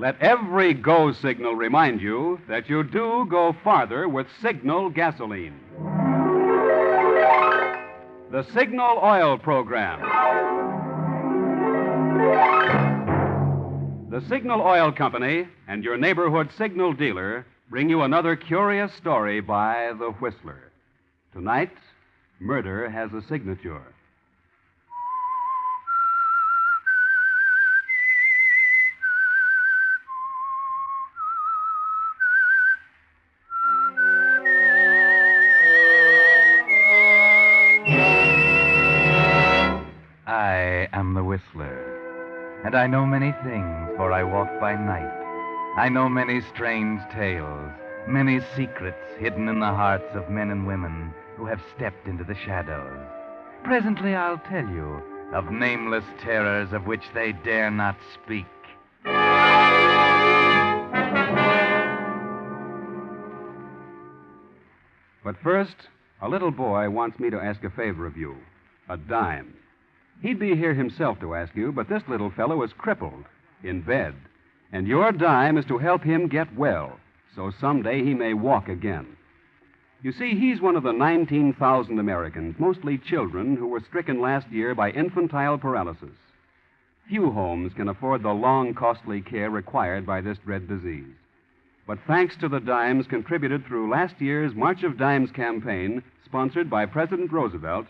Let every go signal remind you that you do go farther with Signal gasoline. The Signal Oil Program. The Signal Oil Company and your neighborhood Signal dealer bring you another curious story by The Whistler. Tonight, murder has a signature. I am the Whistler, and I know many things, for I walk by night. I know many strange tales, many secrets hidden in the hearts of men and women who have stepped into the shadows. Presently I'll tell you of nameless terrors of which they dare not speak. But first, a little boy wants me to ask a favor of you. A dime. He'd be here himself to ask you, but this little fellow is crippled, in bed. And your dime is to help him get well, so someday he may walk again. You see, he's one of the 19,000 Americans, mostly children, who were stricken last year by infantile paralysis. Few homes can afford the long, costly care required by this dread disease. But thanks to the dimes contributed through last year's March of Dimes campaign, sponsored by President Roosevelt,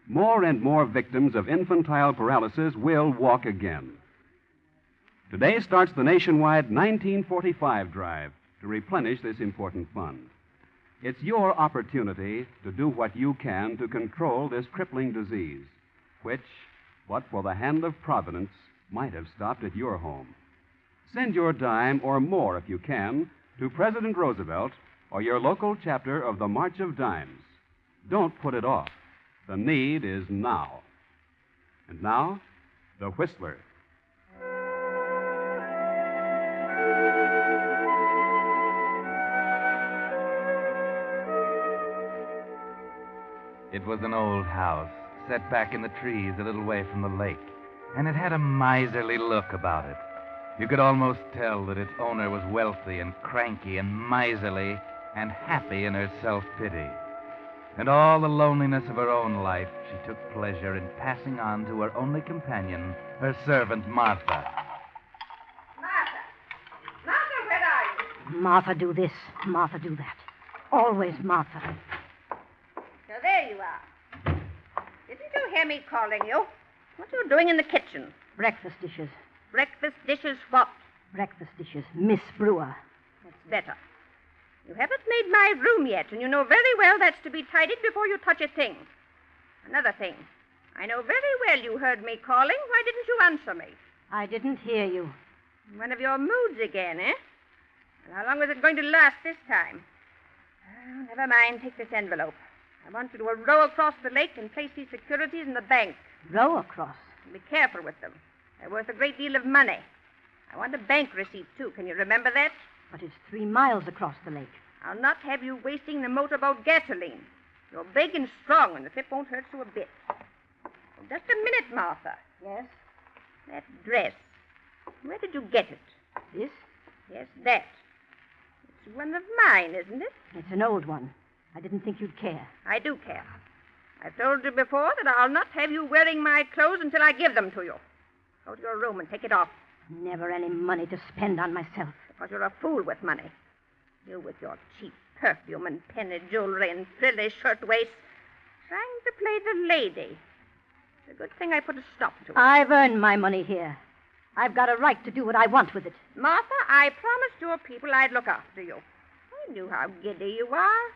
more and more victims of infantile paralysis will walk again. Today starts the nationwide 1945 drive to replenish this important fund. It's your opportunity to do what you can to control this crippling disease, which, but for the hand of Providence, might have stopped at your home. Send your dime or more, if you can, to President Roosevelt or your local chapter of the March of Dimes. Don't put it off. The need is now. And now, The Whistler. It was an old house, set back in the trees a little way from the lake, and it had a miserly look about it. You could almost tell that its owner was wealthy and cranky and miserly and happy in her self-pity. And all the loneliness of her own life she took pleasure in passing on to her only companion, her servant, Martha. Martha! Martha, where are you? Martha do this, Martha do that. Always Martha. So there you are. Didn't you hear me calling you? What are you doing in the kitchen? Breakfast dishes. Breakfast dishes what? Breakfast dishes. Miss Brewer. That's better. You haven't made my room yet, and you know very well that's to be tidied before you touch a thing. Another thing. I know very well you heard me calling. Why didn't you answer me? I didn't hear you. One of your moods again, eh? Well, how long was it going to last this time? Oh, never mind. Take this envelope. I want you to row across the lake and place these securities in the bank. Row across? Be careful with them. They're worth a great deal of money. I want a bank receipt, too. Can you remember that? But it's 3 miles across the lake. I'll not have you wasting the motorboat gasoline. You're big and strong, and the trip won't hurt you a bit. Oh, just a minute, Martha. Yes? That dress. Where did you get it? This? Yes, that. It's one of mine, isn't it? It's an old one. I didn't think you'd care. I do care. I've told you before that I'll not have you wearing my clothes until I give them to you. Go to your room and take it off. Never any money to spend on myself. Because you're a fool with money. You with your cheap perfume and penny jewelry and frilly shirtwaists. Trying to play the lady. It's a good thing I put a stop to it. I've earned my money here. I've got a right to do what I want with it. Martha, I promised your people I'd look after you. I knew how giddy you are.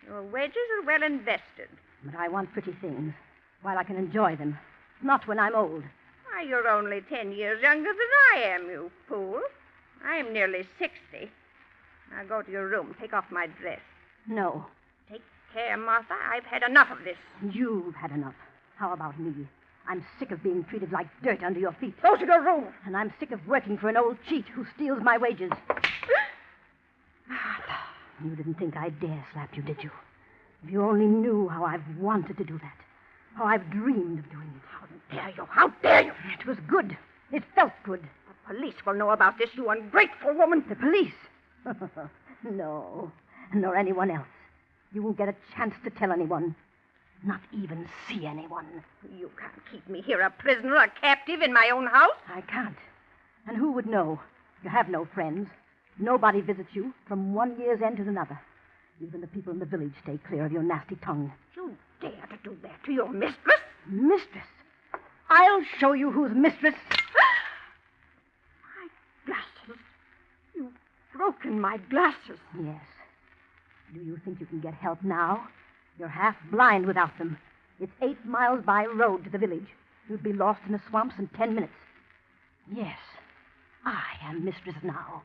Your wages are well invested. But I want pretty things, while I can enjoy them. Not when I'm old. Why, you're only 10 years younger than I am, you fool. I'm nearly 60. Now go to your room. Take off my dress. No. Take care, Martha. I've had enough of this. You've had enough. How about me? I'm sick of being treated like dirt under your feet. Go to your room. And I'm sick of working for an old cheat who steals my wages. Martha, you didn't think I'd dare slap you, did you? If you only knew how I've wanted to do that. How I've dreamed of doing it. How dare you? How dare you? It was good. It felt good. But Police will know about this, you ungrateful woman. The police? No, nor anyone else. You won't get a chance to tell anyone. Not even see anyone. You can't keep me here a prisoner, a captive in my own house. I can't. And who would know? You have no friends. Nobody visits you from one year's end to another. Even the people in the village stay clear of your nasty tongue. You dare to do that to your mistress? Mistress? I'll show you who's mistress. My glasses. You've broken my glasses. Yes. Do you think you can get help now? You're half blind without them. It's 8 miles by road to the village. You'd be lost in the swamps in 10 minutes. Yes, I am mistress now.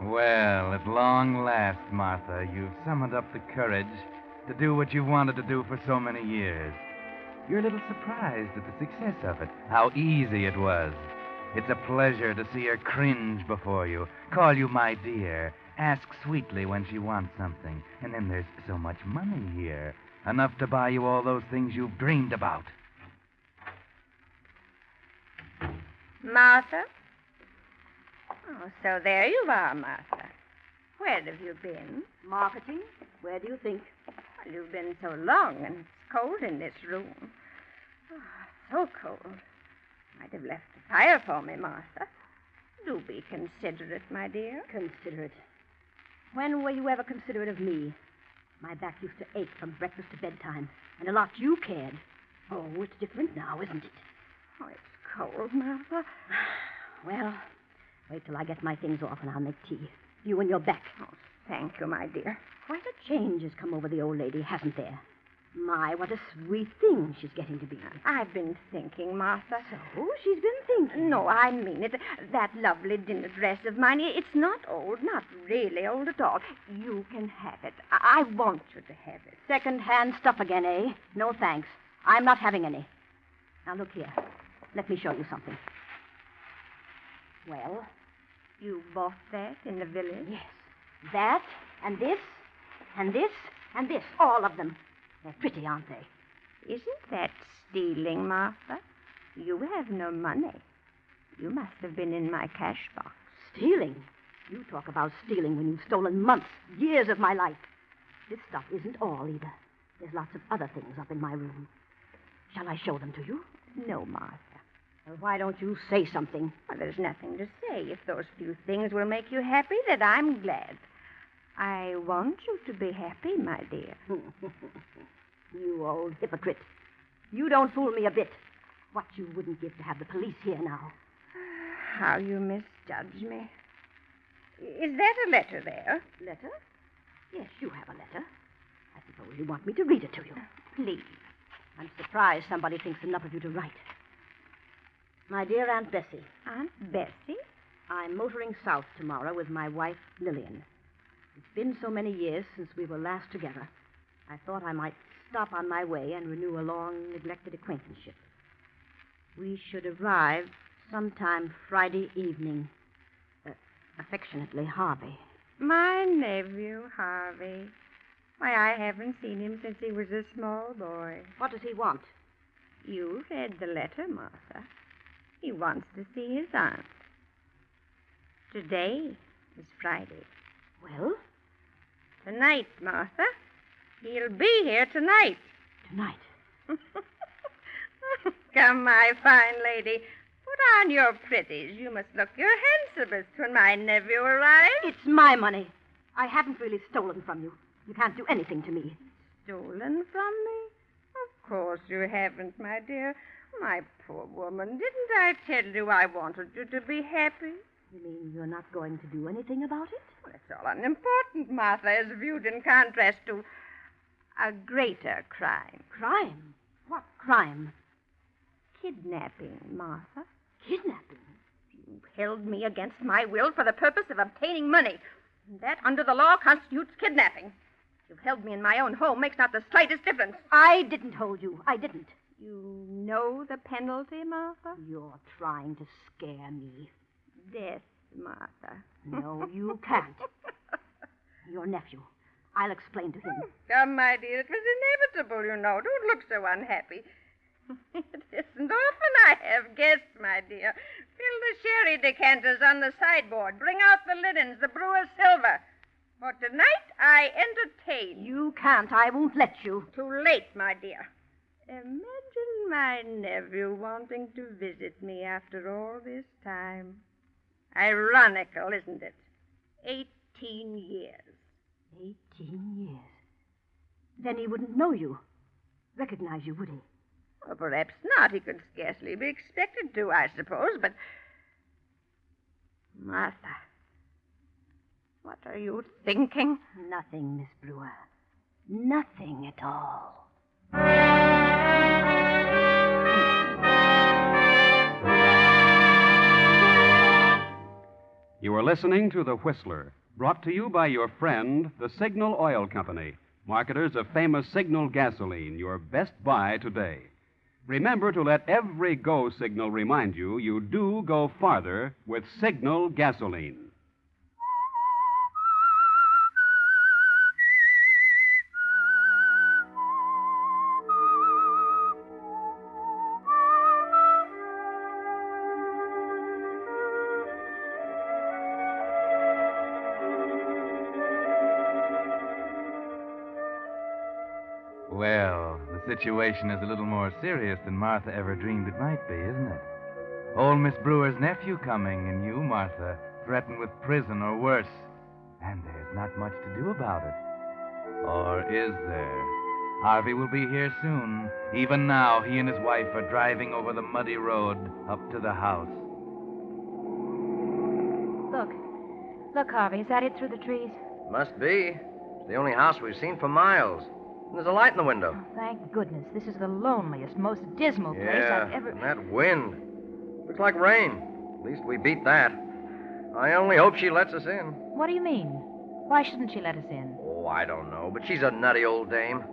Well, at long last, Martha, you've summoned up the courage to do what you've wanted to do for so many years. You're a little surprised at the success of it, how easy it was. It's a pleasure to see her cringe before you, call you my dear, ask sweetly when she wants something. And then there's so much money here, enough to buy you all those things you've dreamed about. Martha? Oh, so there you are, Martha. Where have you been? Marketing? Where do you think? Well, you've been so long, and it's cold in this room. Oh, so cold. Might have left the fire for me, Martha. Do be considerate, my dear. Considerate? When were you ever considerate of me? My back used to ache from breakfast to bedtime, and a lot you cared. Oh, it's different now, isn't it? Oh, it's cold, Martha. Well, wait till I get my things off and I'll make tea. You and your back. Oh, thank you, my dear. Quite a change has come over the old lady, hasn't there? My, what a sweet thing she's getting to be. I've been thinking, Martha. So, she's been thinking. No, I mean it. That lovely dinner dress of mine, it's not old, not really old at all. You can have it. I want you to have it. Second-hand stuff again, eh? No thanks. I'm not having any. Now, look here. Let me show you something. Well? You bought that in the village? Yes. That, and this, and this, and this. All of them. They're pretty, aren't they? Isn't that stealing, Martha? You have no money. You must have been in my cash box. Stealing? You talk about stealing when you've stolen months, years of my life. This stuff isn't all, either. There's lots of other things up in my room. Shall I show them to you? No, Martha. Well, why don't you say something? Well, there's nothing to say. If those few things will make you happy, then I'm glad. I want you to be happy, my dear. You old hypocrite. You don't fool me a bit. What you wouldn't give to have the police here now. How you misjudge me. Is that a letter there? Letter? Yes, you have a letter. I suppose you want me to read it to you. Please. I'm surprised somebody thinks enough of you to write. My dear Aunt Bessie. Aunt Bessie? I'm motoring south tomorrow with my wife, Lillian. It's been so many years since we were last together. I thought I might stop on my way and renew a long, neglected acquaintanceship. We should arrive sometime Friday evening. Affectionately, Harvey. My nephew, Harvey. Why, I haven't seen him since he was a small boy. What does he want? You read the letter, Martha. He wants to see his aunt. Today is Friday. Well? Tonight, Martha. He'll be here tonight. Tonight? Come, my fine lady. Put on your pretties. You must look your handsomest when my nephew arrives. It's my money. I haven't really stolen from you. You can't do anything to me. Stolen from me? Of course you haven't, my dear. My poor woman, didn't I tell you I wanted you to be happy? You mean you're not going to do anything about it? Well, it's all unimportant, Martha, as viewed in contrast to a greater crime. Crime? What crime? Kidnapping, Martha. Kidnapping? You held me against my will for the purpose of obtaining money. And that, under the law, constitutes kidnapping. You've held me in my own home makes not the slightest difference. I didn't hold you. I didn't. You know the penalty, Martha? You're trying to scare me. Death, Martha. No, you can't. Your nephew. I'll explain to him. Come, my dear, it was inevitable, you know. Don't look so unhappy. It isn't often I have guests, my dear. Fill the sherry decanters on the sideboard. Bring out the linens, the brewer's silver. For tonight, I entertain. You can't. I won't let you. Too late, my dear. Imagine my nephew wanting to visit me after all this time. Ironical, isn't it? 18 years. 18 years. Then he wouldn't know you. Recognize you, would he? Well, perhaps not. He could scarcely be expected to, I suppose, but... Martha, what are you thinking? Nothing, Miss Brewer. Nothing at all. You are listening to The Whistler, brought to you by your friend, the Signal Oil Company, marketers of famous Signal gasoline, your best buy today. Remember to let every go signal remind you you do go farther with Signal gasoline. Well, the situation is a little more serious than Martha ever dreamed it might be, isn't it? Old Miss Brewer's nephew coming, and you, Martha, threatened with prison or worse. And there's not much to do about it. Or is there? Harvey will be here soon. Even now, he and his wife are driving over the muddy road up to the house. Look. Look, Harvey. Is that it through the trees? Must be. It's the only house we've seen for miles. And there's a light in the window. Oh, thank goodness. This is the loneliest, most dismal place I've ever... and that wind. Looks like rain. At least we beat that. I only hope she lets us in. What do you mean? Why shouldn't she let us in? Oh, I don't know, but she's a nutty old dame.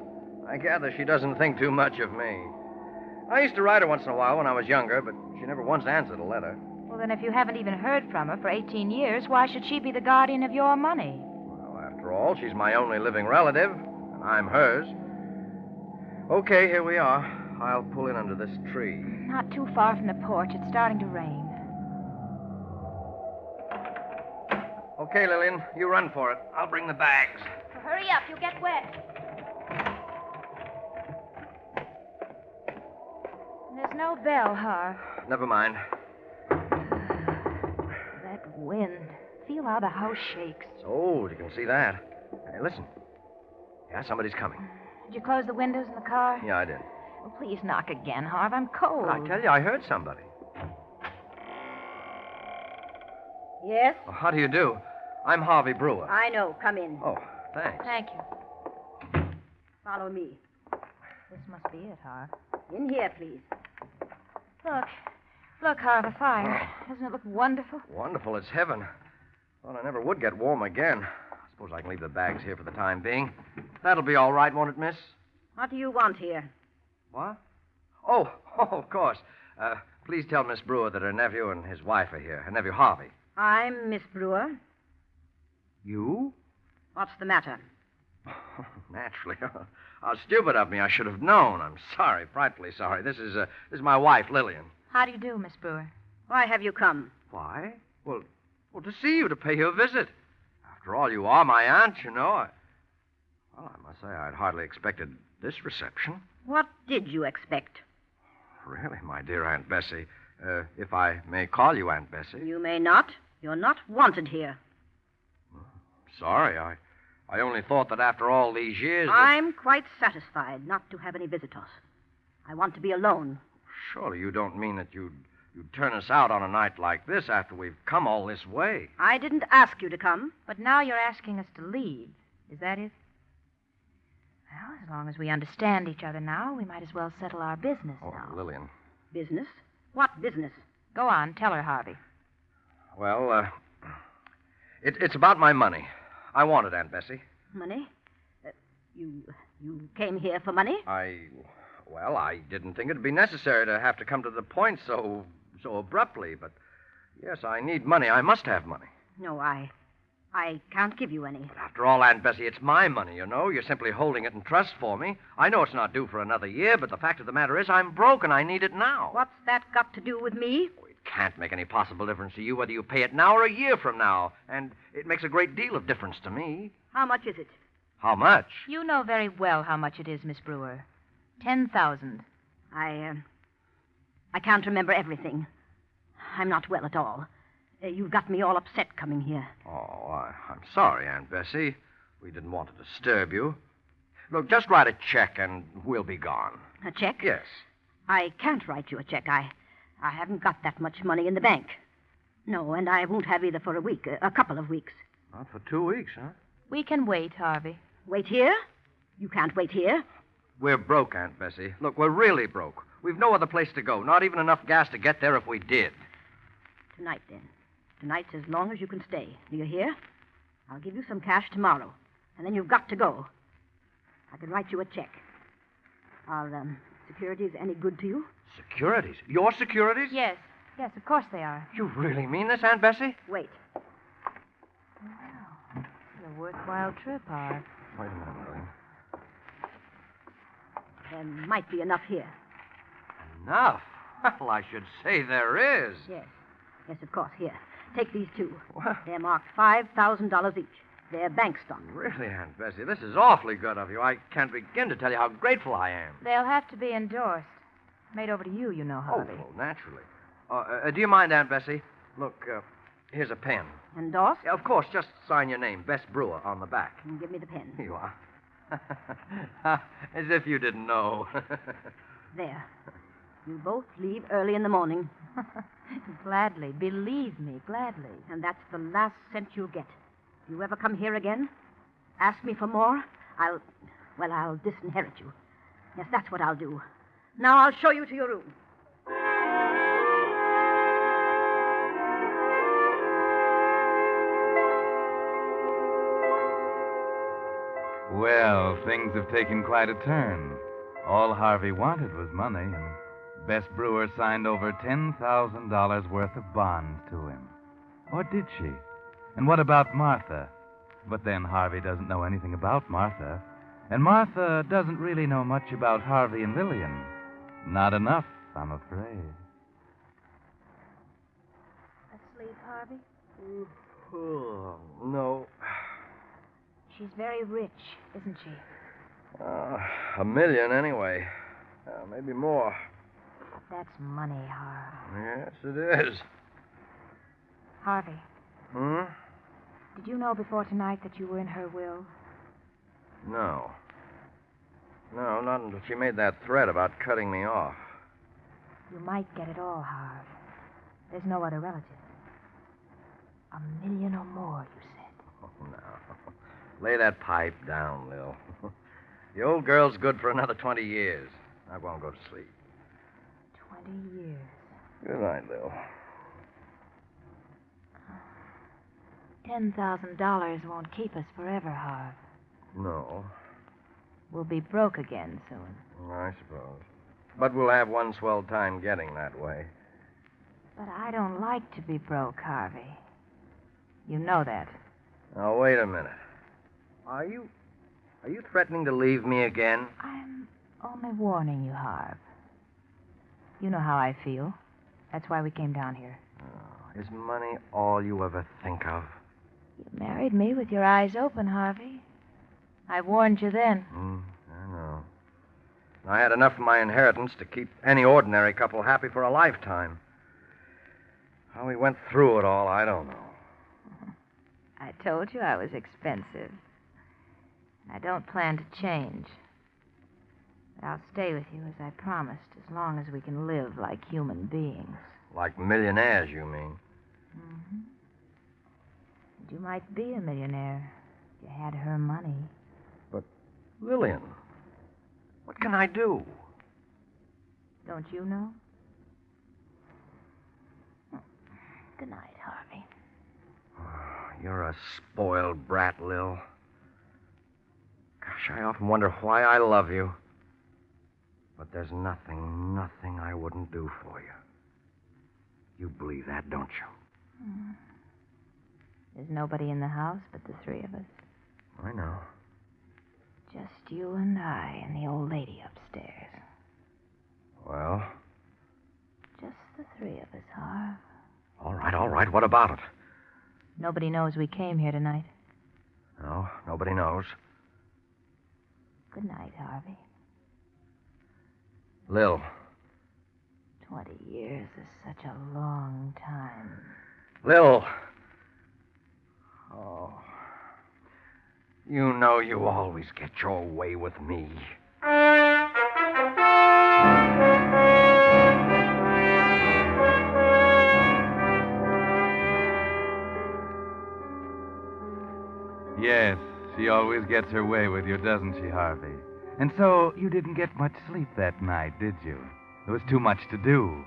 I gather she doesn't think too much of me. I used to write her once in a while when I was younger, but she never once answered a letter. Well, then if you haven't even heard from her for 18 years, why should she be the guardian of your money? Well, after all, she's my only living relative, and I'm hers. Okay, here we are. I'll pull in under this tree. Not too far from the porch. It's starting to rain. Okay, Lillian, you run for it. I'll bring the bags. Well, hurry up. You'll get wet. There's no bell, Harv. Never mind. That wind. Feel how the house shakes. It's old, you can see that. Hey, listen. Yeah, somebody's coming. Did you close the windows in the car? Yeah, I did. Well, please knock again, Harv. I'm cold. I tell you, I heard somebody. Yes? Oh, how do you do? I'm Harvey Brewer. I know. Come in. Oh, thanks. Thank you. Follow me. This must be it, Harv. In here, please. Look, Harv, a fire. Doesn't it look wonderful? Wonderful. It's heaven. Thought I never would get warm again. I suppose I can leave the bags here for the time being. That'll be all right, won't it, miss? What do you want here? What? Oh, of course. Please tell Miss Brewer that her nephew and his wife are here. Her nephew, Harvey. I'm Miss Brewer. You? What's the matter? Naturally. How stupid of me. I should have known. I'm sorry, frightfully sorry. This is my wife, Lillian. How do you do, Miss Brewer? Why have you come? Why? Well, to see you, to pay you a visit. After all, you are my aunt, you know. Well, I must say I'd hardly expected this reception. What did you expect? Really, my dear Aunt Bessie. If I may call you Aunt Bessie. You may not. You're not wanted here. Sorry, I only thought that after all these years... I'm quite satisfied not to have any visitors. I want to be alone. Surely you don't mean that you'd turn us out on a night like this after we've come all this way. I didn't ask you to come. But now you're asking us to leave. Is that it? Well, as long as we understand each other now, we might as well settle our business now. Lillian. Business? What business? Go on, tell her, Harvey. Well, it's about my money. I want it, Aunt Bessie. Money? You came here for money? I didn't think it'd be necessary to have to come to the point so abruptly, but yes, I need money. I must have money. No, I I can't give you any. But after all, Aunt Bessie, it's my money, you know. You're simply holding it in trust for me. I know it's not due for another year, but the fact of the matter is I'm broke and I need it now. What's that got to do with me? It can't make any possible difference to you whether you pay it now or a year from now. And it makes a great deal of difference to me. How much is it? How much? You know very well how much it is, Miss Brewer. 10,000. I can't remember everything. I'm not well at all. You've got me all upset coming here. Oh, I'm sorry, Aunt Bessie. We didn't want to disturb you. Look, just write a check and we'll be gone. A check? Yes. I can't write you a check. I haven't got that much money in the bank. No, and I won't have either for a week, a couple of weeks. Not for 2 weeks, huh? We can wait, Harvey. Wait here? You can't wait here. We're broke, Aunt Bessie. Look, we're really broke. We've no other place to go, not even enough gas to get there if we did. Tonight, then. Tonight's as long as you can stay. Do you hear? I'll give you some cash tomorrow, and then you've got to go. I can write you a check. Are securities any good to you? Securities? Your securities? Yes, of course they are. You really mean this, Aunt Bessie? Wait. Well, it's a worthwhile trip, Harv. Wait a minute, Lillian. There might be enough here. Enough? Well, I should say there is. Yes. Yes, of course. Here. Take these two. What? They're marked $5,000 each. They're bank stock. Really, Aunt Bessie, this is awfully good of you. I can't begin to tell you how grateful I am. They'll have to be endorsed. Made over to you, you know, Harvey. Oh, naturally. Do you mind, Aunt Bessie? Look, here's a pen. Endorsed? Yeah, of course, just sign your name, Bess Brewer, on the back. And give me the pen. Here you are. As if you didn't know. There. You both leave early in the morning. Gladly. Believe me, gladly. And that's the last cent you'll get. If you ever come here again, ask me for more, I'll disinherit you. Yes, that's what I'll do. Now I'll show you to your room. Well, things have taken quite a turn. All Harvey wanted was money, and Bess Brewer signed over $10,000 worth of bonds to him. Or did she? And what about Martha? But then Harvey doesn't know anything about Martha. And Martha doesn't really know much about Harvey and Lillian. Not enough, I'm afraid. Asleep, Harvey? Oh, no. She's very rich, isn't she? $1 million anyway. Maybe more. That's money, Harv. Yes, it is. Harvey, Hmm? did you know before tonight that you were in her will? No. No, not until she made that threat about cutting me off. You might get it all, Harv. There's no other relative. $1 million or more, you said. Oh, no. Lay that pipe down, Lil. The old girl's good for another 20 years. I won't go to sleep. 20 years. Good night, Lil. $10,000 won't keep us forever, Harv. No, We'll be broke again soon. I suppose. But we'll have one swell time getting that way. But I don't like to be broke, Harvey. You know that. Now, wait a minute. Are you threatening to leave me again? I'm only warning you, Harv. You know how I feel. That's why we came down here. Oh, is money all you ever think of? You married me with your eyes open, Harvey. I warned you then. I know. I had enough of my inheritance to keep any ordinary couple happy for a lifetime. How we went through it all, I don't know. I told you I was expensive. I don't plan to change. But I'll stay with you as I promised, as long as we can live like human beings. Like millionaires, you mean? Mm-hmm. And you might be a millionaire if you had her money. But, Lillian, what can I do? Don't you know? Good night, Harvey. You're a spoiled brat, Lil. Gosh, I often wonder why I love you. But there's nothing I wouldn't do for you. You believe that, don't you? There's nobody in the house but the three of us. I know. Just you and I and the old lady upstairs. Well, Just the three of us, Harv. all right. What about it? Nobody knows we came here tonight. No, nobody knows. Good night, Harvey. Lil. 20 years is such a long time. Lil. Oh. You know you always get your way with me. Yes, she always gets her way with you, doesn't she, Harvey? And so you didn't get much sleep that night, did you? There was too much to do.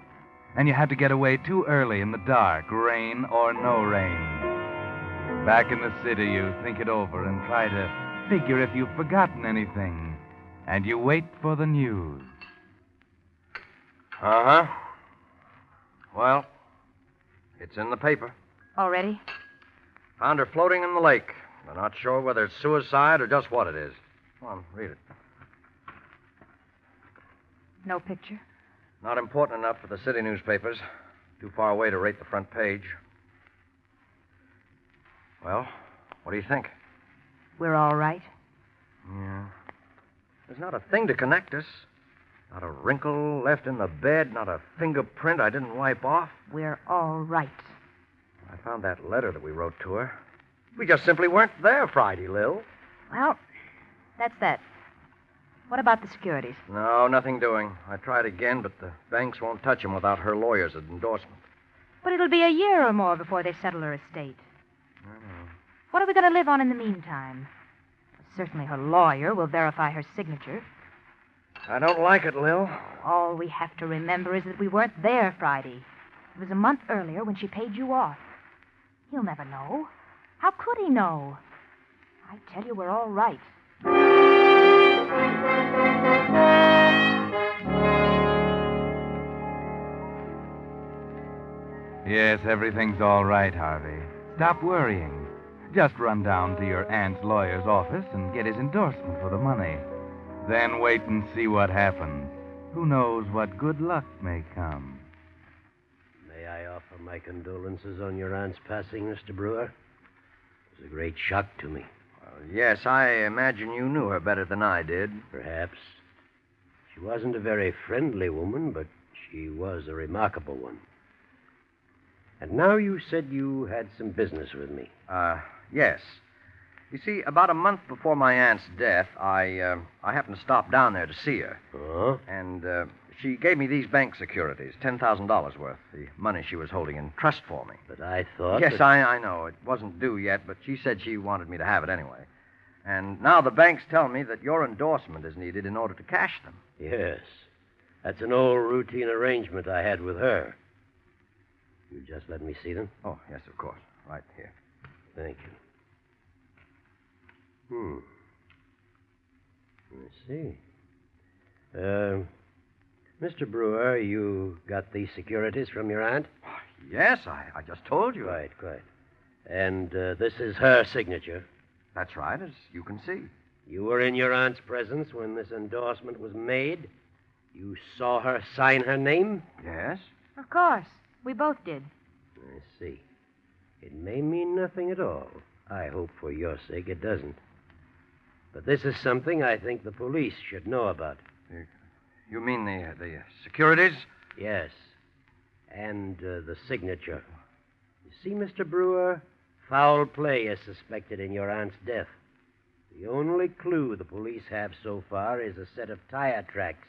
And you had to get away too early in the dark, rain or no rain. Back in the city, you think it over and try to figure if you've forgotten anything. And you wait for the news. Uh-huh. Well, it's in the paper. Already? Found her floating in the lake. They're not sure whether it's suicide or just what it is. Come on, read it. No picture? Not important enough for the city newspapers. Too far away to rate the front page. Well, what do you think? We're all right. Yeah. There's not a thing to connect us. Not a wrinkle left in the bed, not a fingerprint I didn't wipe off. We're all right. I found that letter that we wrote to her. We just simply weren't there Friday, Lil. Well, that's that. What about the securities? No, nothing doing. I tried again, but the banks won't touch them without her lawyer's endorsement. But it'll be a year or more before they settle her estate. I know. What are we going to live on in the meantime? Certainly her lawyer will verify her signature. I don't like it, Lil. All we have to remember is that we weren't there Friday. It was a month earlier when she paid you off. He'll never know. How could he know? I tell you, we're all right. Yes, everything's all right, Harvey. Stop worrying. Just run down to your aunt's lawyer's office and get his endorsement for the money. Then wait and see what happens. Who knows what good luck may come. May I offer my condolences on your aunt's passing, Mr. Brewer? It was a great shock to me. Well, yes, I imagine you knew her better than I did. Perhaps. She wasn't a very friendly woman, but she was a remarkable one. And now you said you had some business with me. Yes. You see, about a month before my aunt's death, I happened to stop down there to see her. Oh? And she gave me these bank securities, $10,000 worth, the money she was holding in trust for me. But I thought... Yes, I know. It wasn't due yet, but she said she wanted me to have it anyway. And now the banks tell me that your endorsement is needed in order to cash them. Yes. That's an old routine arrangement I had with her. You just let me see them? Oh, yes, of course. Right here. Thank you. I see. Mr. Brewer, you got these securities from your aunt? Yes, I just told you. Quite. And this is her signature. That's right, as you can see. You were in your aunt's presence when this endorsement was made? You saw her sign her name? Yes. Of course. We both did. I see. It may mean nothing at all. I hope for your sake it doesn't. But this is something I think the police should know about. You mean the securities? Yes. And the signature. You see, Mr. Brewer, foul play is suspected in your aunt's death. The only clue the police have so far is a set of tire tracks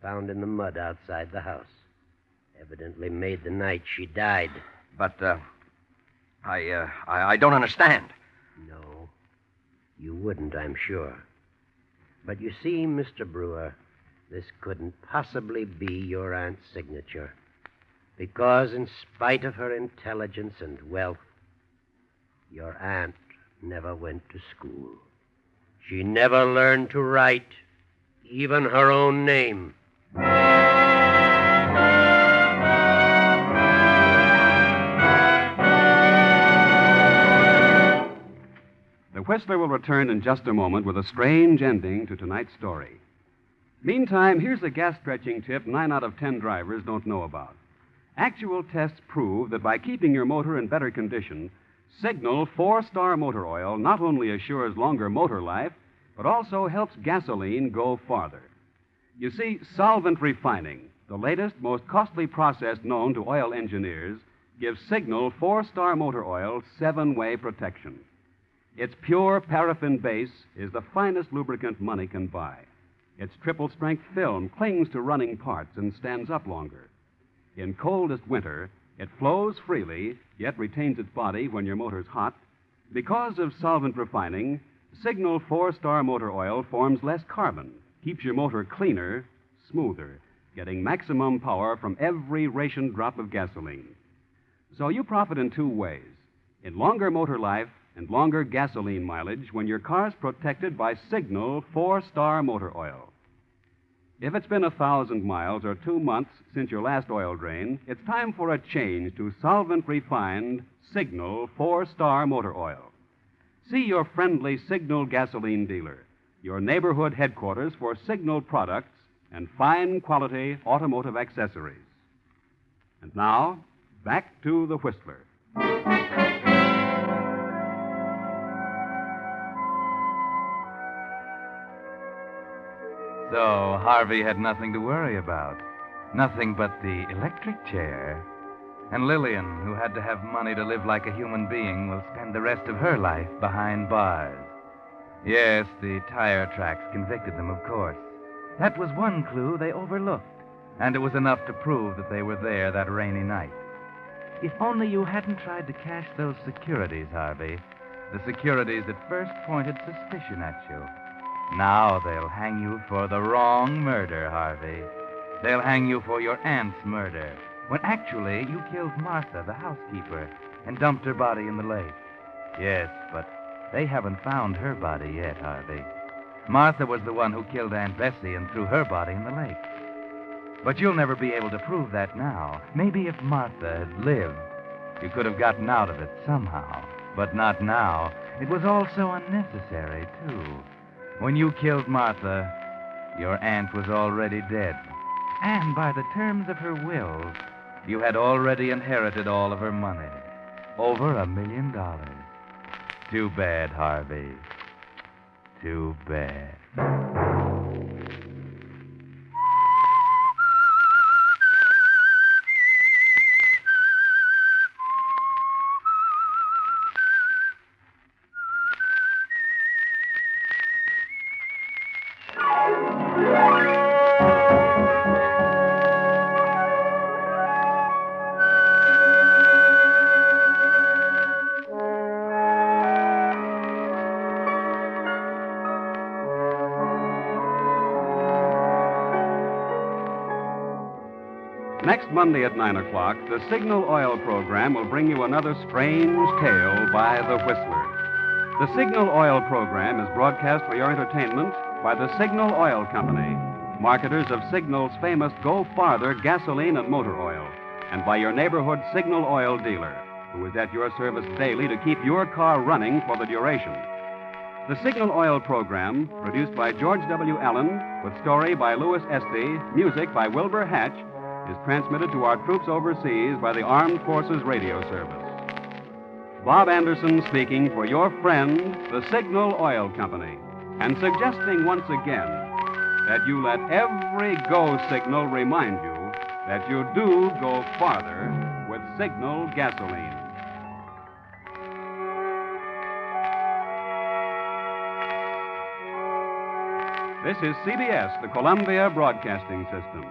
found in the mud outside the house. Evidently made the night she died. But, I don't understand. No, you wouldn't, I'm sure. But you see, Mr. Brewer, this couldn't possibly be your aunt's signature. Because in spite of her intelligence and wealth, your aunt never went to school. She never learned to write even her own name. Whistler will return in just a moment with a strange ending to tonight's story. Meantime, here's a gas-stretching tip 9 out of 10 drivers don't know about. Actual tests prove that by keeping your motor in better condition, Signal 4-Star Motor Oil not only assures longer motor life, but also helps gasoline go farther. You see, solvent refining, the latest, most costly process known to oil engineers, gives Signal 4-Star Motor Oil 7-way protection. Its pure paraffin base is the finest lubricant money can buy. Its triple-strength film clings to running parts and stands up longer. In coldest winter, it flows freely, yet retains its body when your motor's hot. Because of solvent refining, Signal 4-Star Motor Oil forms less carbon, keeps your motor cleaner, smoother, getting maximum power from every rationed drop of gasoline. So you profit in 2 ways: in longer motor life and longer gasoline mileage when your car's protected by Signal 4-Star Motor Oil. If it's been 1,000 miles or 2 months since your last oil drain, it's time for a change to solvent-refined Signal 4-Star Motor Oil. See your friendly Signal gasoline dealer, your neighborhood headquarters for Signal products and fine quality automotive accessories. And now, back to the Whistler. So Harvey had nothing to worry about. Nothing but the electric chair. And Lillian, who had to have money to live like a human being, will spend the rest of her life behind bars. Yes, the tire tracks convicted them, of course. That was one clue they overlooked, and it was enough to prove that they were there that rainy night. If only you hadn't tried to cash those securities, Harvey, the securities that first pointed suspicion at you. Now they'll hang you for the wrong murder, Harvey. They'll hang you for your aunt's murder, when actually you killed Martha, the housekeeper, and dumped her body in the lake. Yes, but they haven't found her body yet, Harvey. Martha was the one who killed Aunt Bessie and threw her body in the lake. But you'll never be able to prove that now. Maybe if Martha had lived, you could have gotten out of it somehow. But not now. It was all so unnecessary, too. When you killed Martha, your aunt was already dead. And by the terms of her will, you had already inherited all of her money. Over $1 million. Too bad, Harvey. Too bad. Next Monday at 9 o'clock, the Signal Oil program will bring you another strange tale by the Whistler. The Signal Oil program is broadcast for your entertainment by the Signal Oil Company, marketers of Signal's famous Go Farther gasoline and motor oil, and by your neighborhood Signal Oil dealer, who is at your service daily to keep your car running for the duration. The Signal Oil program, produced by George W. Allen, with story by Louis Estey, music by Wilbur Hatch, is transmitted to our troops overseas by the Armed Forces Radio Service. Bob Anderson speaking for your friend, the Signal Oil Company, and suggesting once again that you let every go signal remind you that you do go farther with Signal gasoline. This is CBS, the Columbia Broadcasting System.